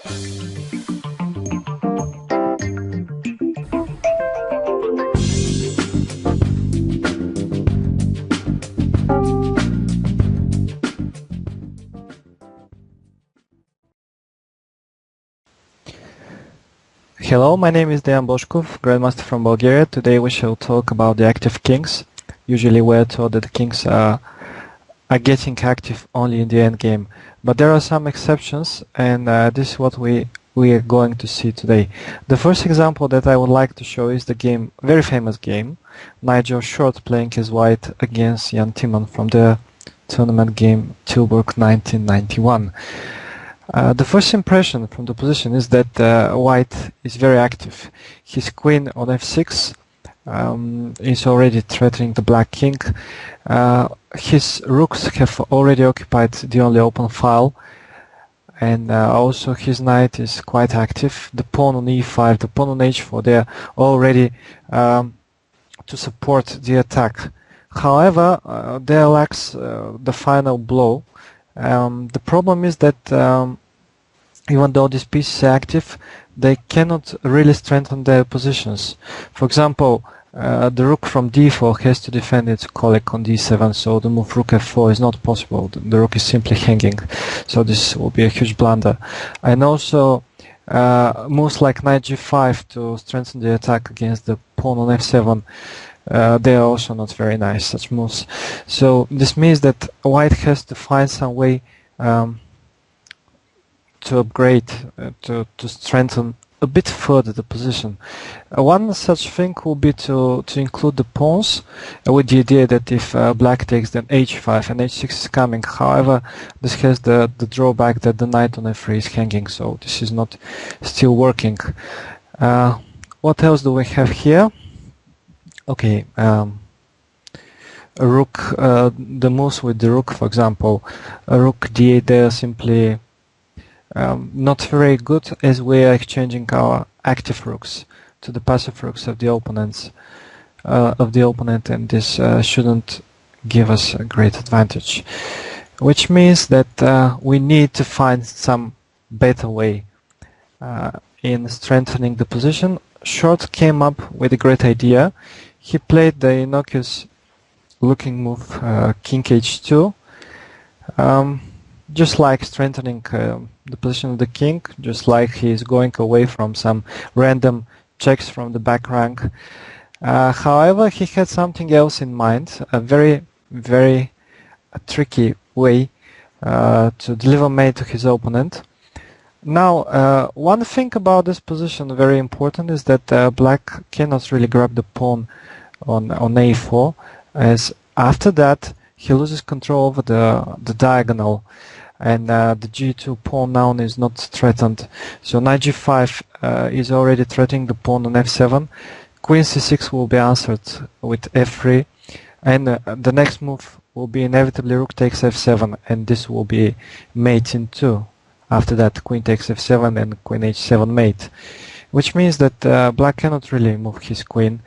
Hello, my name is Dejan Boshkov, Grandmaster from Bulgaria. Today we shall talk about the active kings. Usually we are told that the kings are getting active only in the endgame, but there are some exceptions, and this is what we are going to see today. The first example that I would like to show is the game, very famous game, Nigel Short playing as white against Jan Timman from the tournament game Tilburg 1991. The first impression from the position is that white is very active. His queen on f6 is already threatening the black king. His rooks have already occupied the only open file, and also his knight is quite active. The pawn on e5, the pawn on h4, they are already to support the attack. However, there lacks the final blow. The problem is that even though these pieces are active, they cannot really strengthen their positions. For example, the rook from d4 has to defend its colleague on d7, so the move rook f4 is not possible. The rook is simply hanging, so this will be a huge blunder. And also moves like knight g5 to strengthen the attack against the pawn on f7, they are also not very nice, such moves. So this means that white has to find some way to upgrade, to strengthen a bit further the position. One such thing will be to include the pawns with the idea that if black takes, then h5 and h6 is coming. However, this has the drawback that the knight on f3 is hanging, so this is not still working. What else do we have here? Okay, a rook, the moves with the rook, for example, a rook d8, they are simply not very good, as we are exchanging our active rooks to the passive rooks of the opponent, and this shouldn't give us a great advantage. Which means that we need to find some better way in strengthening the position. Short came up with a great idea. He played the innocuous looking move king h2, just like strengthening the position of the king, just like he is going away from some random checks from the back rank. However, he had something else in mind, a very, very tricky way to deliver mate to his opponent. Now, one thing about this position, very important, is that black cannot really grab the pawn on a4, as after that he loses control over the diagonal, and the g2 pawn now is not threatened. So knight g5 is already threatening the pawn on f7. Queen c6 will be answered with f3, and the next move will be inevitably rook takes f7, and this will be mate in 2. After that, queen takes f7 and queen h7 mate, which means that black cannot really move his queen.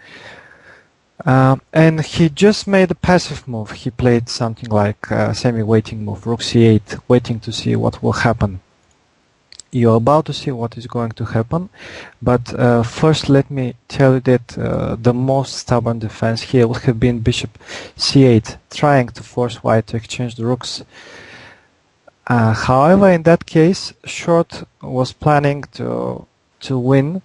And he just made a passive move. He played something like a semi-waiting move, rook c8, waiting to see what will happen. You're about to see what is going to happen, but first let me tell you that the most stubborn defense here would have been bishop c8, trying to force white to exchange the rooks. However, in that case, Short was planning to win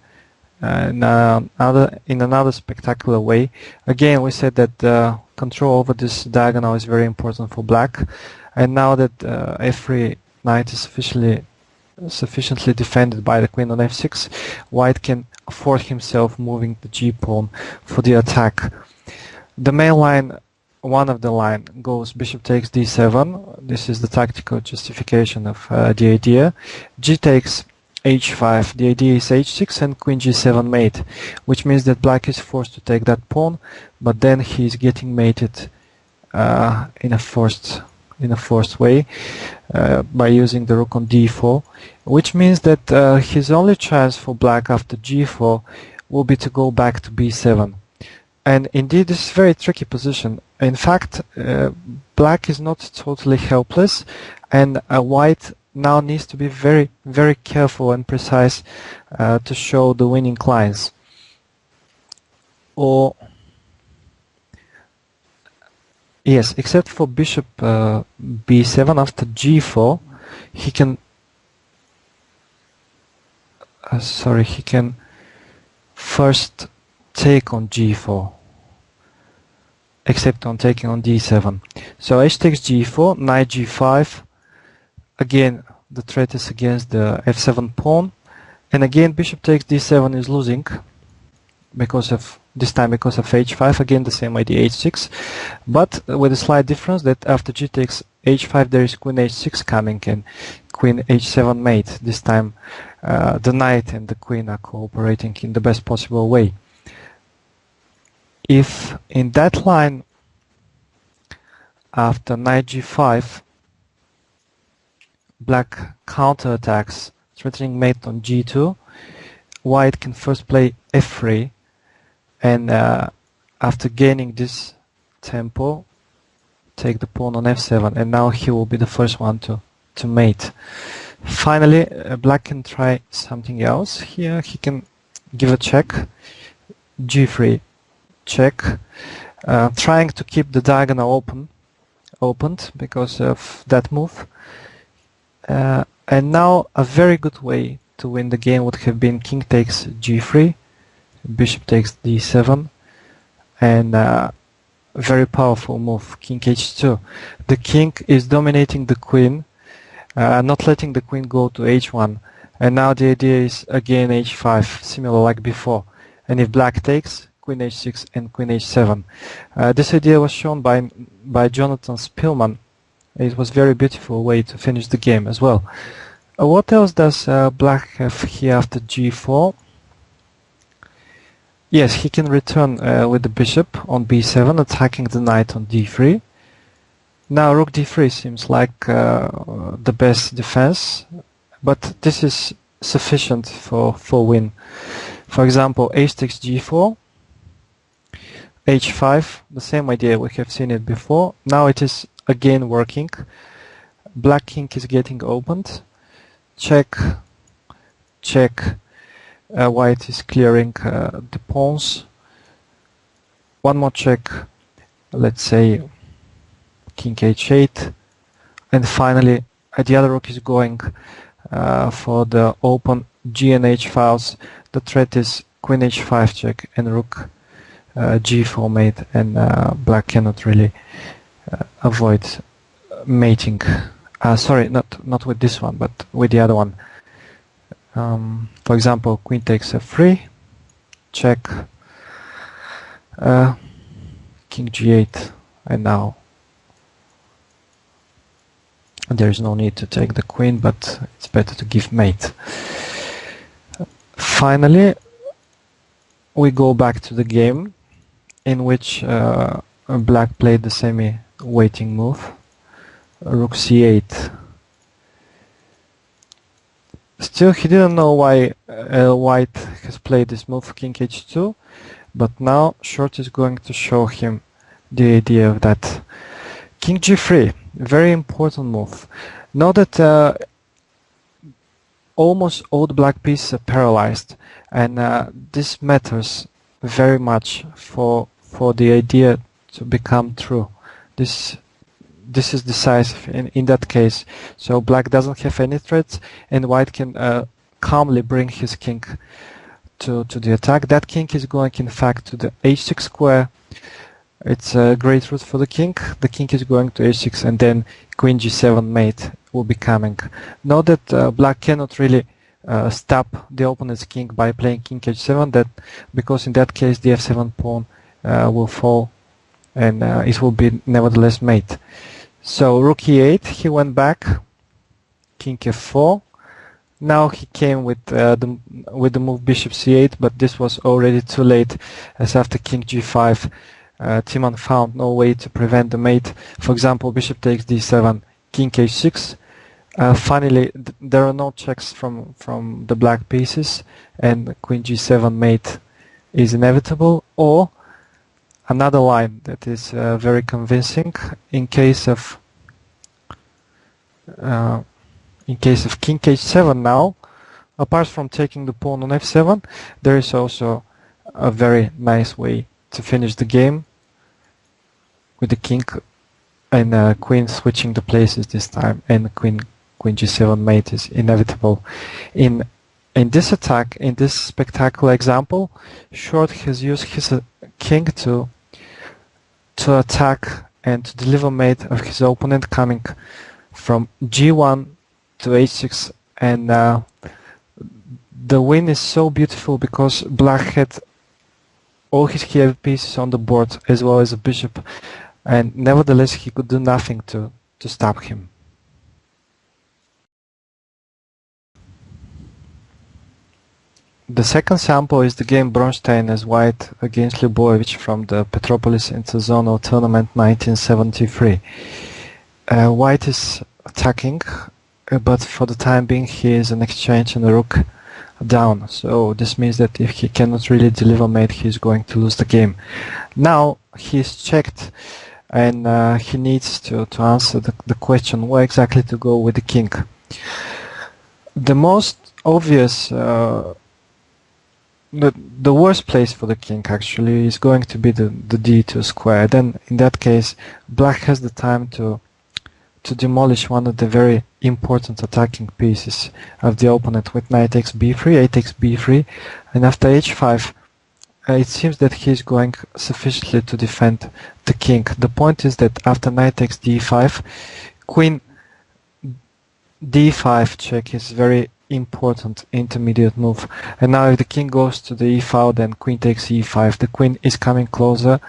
in another spectacular way. Again, we said that control over this diagonal is very important for black, and now that f3 knight is sufficiently defended by the queen on f6, white can afford himself moving the g-pawn for the attack. The main line, one of the line, goes bishop takes d7. This is the tactical justification of the idea. G takes h5. The idea is h6 and queen g7 mate, which means that black is forced to take that pawn, but then he is getting mated in a forced way by using the rook on d4, which means that his only chance for black after g4 will be to go back to b7. And indeed, this is a very tricky position. In fact, black is not totally helpless, and white now needs to be very, very careful and precise to show the winning lines. Or yes, except for bishop b7 after g4, he can he can first take on g4, except on taking on d7. So h takes g4, knight g5. Again, the threat is against the f7 pawn, and again bishop takes d7 is losing because of this time because of h5. Again, the same idea, h6, but with a slight difference that after g takes h5 there is queen h6 coming and queen h7 mate. This time the knight and the queen are cooperating in the best possible way. If in that line after knight g5 black counterattacks threatening mate on g2, white can first play f3, and after gaining this tempo take the pawn on f7, and now he will be the first one to mate. Finally, black can try something else here. He can give a check, g3 check, trying to keep the diagonal opened because of that move. And now a very good way to win the game would have been king takes g3, bishop takes d7, and very powerful move, king h2. The king is dominating the queen, not letting the queen go to h1, and now the idea is again h5, similar like before. And if black takes, queen h6 and queen h7. This idea was shown by Jonathan Spillman. It was a very beautiful way to finish the game as well. What else does black have here after g4? Yes, he can return with the bishop on b7, attacking the knight on d3. Now rook d3 seems like the best defense, but this is sufficient for win. For example, h takes g4, h5, the same idea, we have seen it before. Now it is again working. Black king is getting opened. Check, check. White is clearing the pawns. One more check. Let's say king h8. And finally, the other rook is going for the open g and h files. The threat is queen h5 check and rook g4 mate, and black cannot really avoid mating. Sorry, not with this one, but with the other one. For example, queen takes f3, check, king g8, and now there is no need to take the queen, but it's better to give mate. Finally, we go back to the game in which black played the semi-waiting move, rook c8. Still, he didn't know why white has played this move, king h2, but now short is going to show him the idea of that. King g3, very important move. Know that almost all the black pieces are paralyzed, and this matters very much for the idea to become true. This is decisive in that case. So black doesn't have any threats, and white can calmly bring his king to the attack. That king is going, in fact, to the h6 square. It's a great route for the king. The king is going to h6, and then queen g7 mate will be coming. Note that black cannot really stop the opponent's king by playing king h7, because in that case the f7 pawn will fall, and it will be nevertheless mate. So rook e8, he went back, king f4. Now he came with the move bishop c8, but this was already too late, as after king g5, Timon found no way to prevent the mate. For example, bishop takes d7, king h6. Finally, there are no checks from the black pieces, and queen g7 mate is inevitable. Or another line that is very convincing in case of In case of king h7 now, apart from taking the pawn on f7, there is also a very nice way to finish the game with the king and queen switching the places this time, and queen g7 mate is inevitable. In this attack, in this spectacular example, Short has used his king to attack and to deliver mate of his opponent, coming from g1 to h6, and the win is so beautiful because Black had all his heavy pieces on the board as well as a bishop, and nevertheless he could do nothing to stop him. The second sample is the game Bronstein as White against Lubovich from the Petropolis Interzonal Tournament 1973. White is attacking, but for the time being he is an exchange and a rook down, so this means that if he cannot really deliver mate, he is going to lose the game. Now he is checked, and he needs to answer the question where exactly to go with the king. The most obvious, the worst place for the king actually is going to be the d2 square. Then in that case Black has the time to demolish one of the very important attacking pieces of the opponent with knight takes b3, a takes b3, and after h5 it seems that he is going sufficiently to defend the king. The point is that after knight takes d5, queen d5 check is very important intermediate move, and now if the king goes to the e file, then queen takes e5. The queen is coming closer,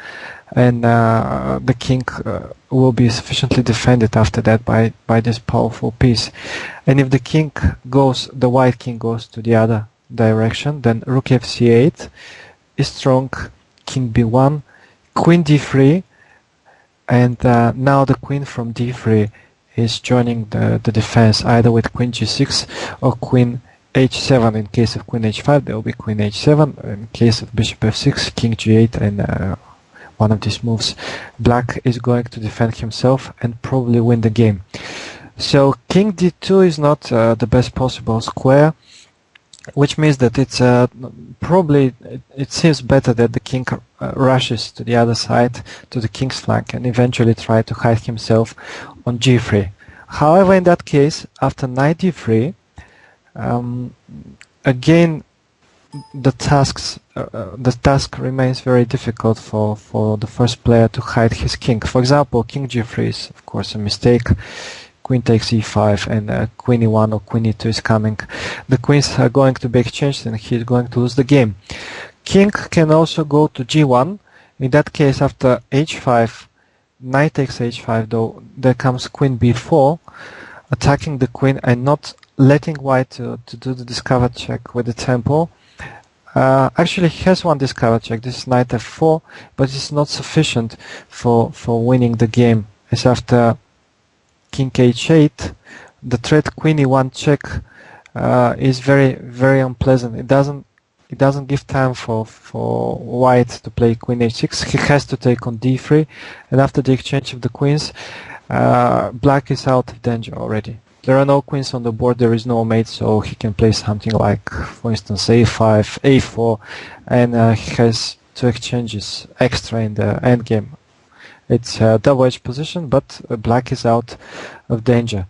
and the king will be sufficiently defended after that by this powerful piece. And if the king goes, the white king goes to the other direction, then rook fc8 is strong, king b1, queen d3, and now the queen from d3 is joining the defense either with queen g6 or queen h7. In case of queen h5 there will be queen h7, in case of bishop f6 king g8, and one of these moves Black is going to defend himself and probably win the game. So king d2 is not the best possible square, which means that it's probably it seems better that the king rushes to the other side, to the king's flank, and eventually try to hide himself on g3. However, in that case, after knight d3, again the task remains very difficult for the first player to hide his king. For example, king g3 is of course a mistake. Queen takes e5, and queen e1 or queen e2 is coming. The queens are going to be exchanged and he is going to lose the game. King can also go to g1. In that case, after h5, knight takes h5, though there comes queen b4, attacking the queen and not letting white to do the discover check with the tempo. Actually he has one discover check, this is knight f4, but it's not sufficient for winning the game, as after king h8, the threat queen e1 check is very unpleasant. It doesn't give time for white to play queen h6. He has to take on d3, and after the exchange of the queens, Black is out of danger already. There are no queens on the board, there is no mate, so he can play something like, for instance, a5, a4, and he has two exchanges extra in the endgame. It's a double-edged position, but Black is out of danger.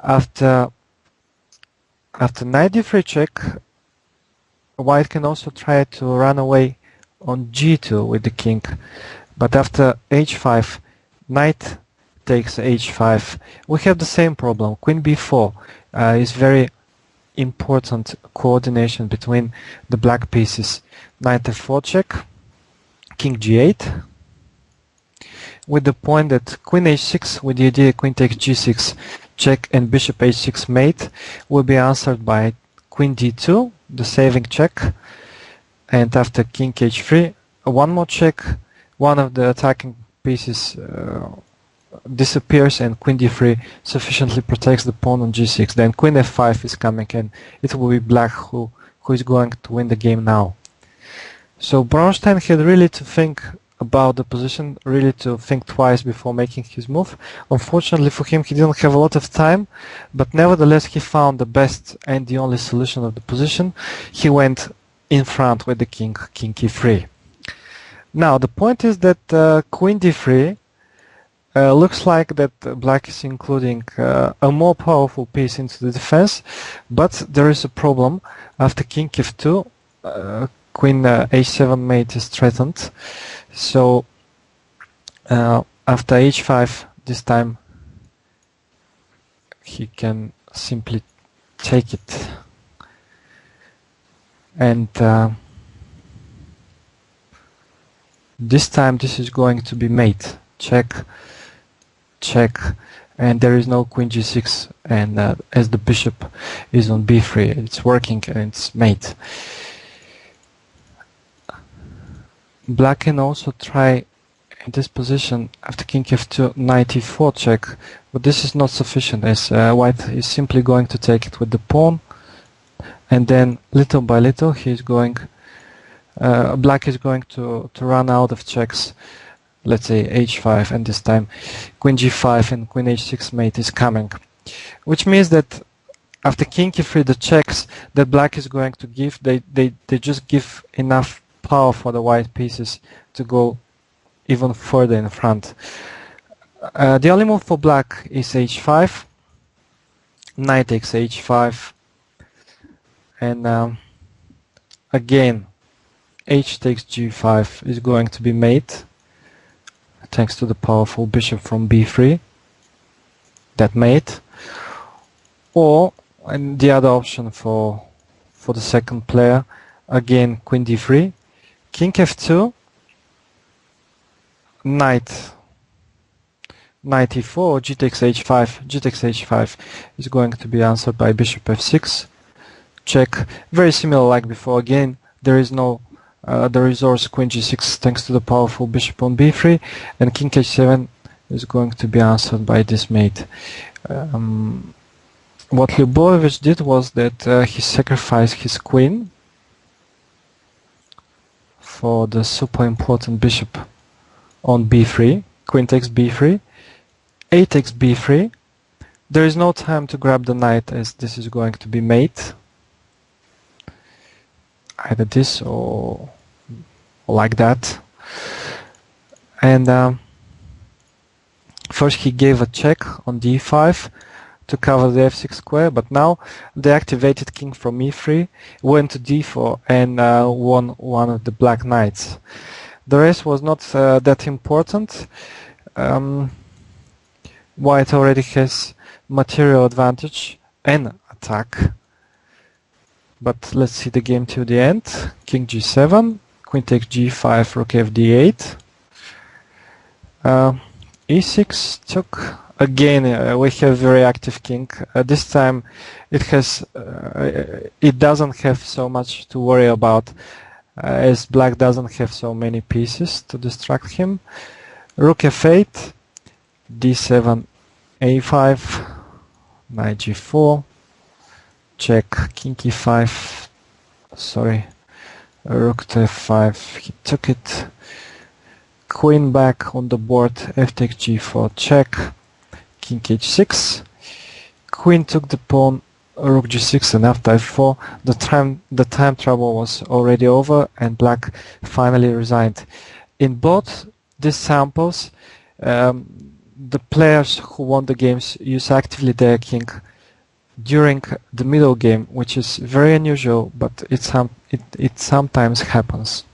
After knight d3 check, White can also try to run away on g2 with the king, but after h5, knight takes h5, we have the same problem. Queen b4 is very important coordination between the black pieces. Knight f4 check, king g8, with the point that queen h6 with the idea queen takes g6 check and bishop h6 mate will be answered by queen d2, the saving check, and after king h3 one more check, one of the attacking pieces disappears and queen d3 sufficiently protects the pawn on g6. Then queen f5 is coming and it will be Black who is going to win the game now. So Bronstein had really to think about the position, really to think twice before making his move. Unfortunately for him, he didn't have a lot of time, but nevertheless he found the best and the only solution of the position. He went in front with the king e3. Now the point is that queen d3 looks like that black is including a more powerful piece into the defense, but there is a problem. After king f2, queen h7 mate is threatened. So after h5, this time he can simply take it, and this time this is going to be mate, check, check, and there is no queen g6, and as the bishop is on b3, it's working and it's mate. Black can also try in this position after king f2 knight e4 check, but this is not sufficient, as white is simply going to take it with the pawn, and then little by little he's going black is going to run out of checks. Let's say h5, and this time queen g5 and queen h6 mate is coming, which means that after king e3 the checks that black is going to give, they just give enough power for the white pieces to go even further in front. The only move for black is h5, knight takes h5, and again h takes g5 is going to be mate, thanks to the powerful bishop from b3, that mate. Or, and the other option for the second player, again queen d3, king f2, knight e4, g takes h5, g takes h5 is going to be answered by bishop f6, check, very similar like before. Again, there is no the resource queen g6 thanks to the powerful bishop on b3, and king h7 is going to be answered by this mate. What Lyuborovich did was that he sacrificed his queen for the super important bishop on b3, queen takes b3, a takes b3. There is no time to grab the knight, as this is going to be mate, either this or like that. And first he gave a check on d5 to cover the f6 square, but now the activated king from e3 went to d4 and won one of the black knights. The rest was not that important. White already has material advantage and attack. But let's see the game till the end. King g7, queen takes g5, rook f d8. e6 took. Again, we have very active king. This time, it doesn't have so much to worry about, as black doesn't have so many pieces to distract him. Rook f8, d7, a5, knight g4, check, king e5, sorry, rook to f5, he took it, queen back on the board, f takes g4, check, king h6, queen took the pawn, rook g6, and after f4, the time trouble was already over, and black finally resigned. In both these samples, the players who won the games use actively their king during the middle game, which is very unusual, but it sometimes happens.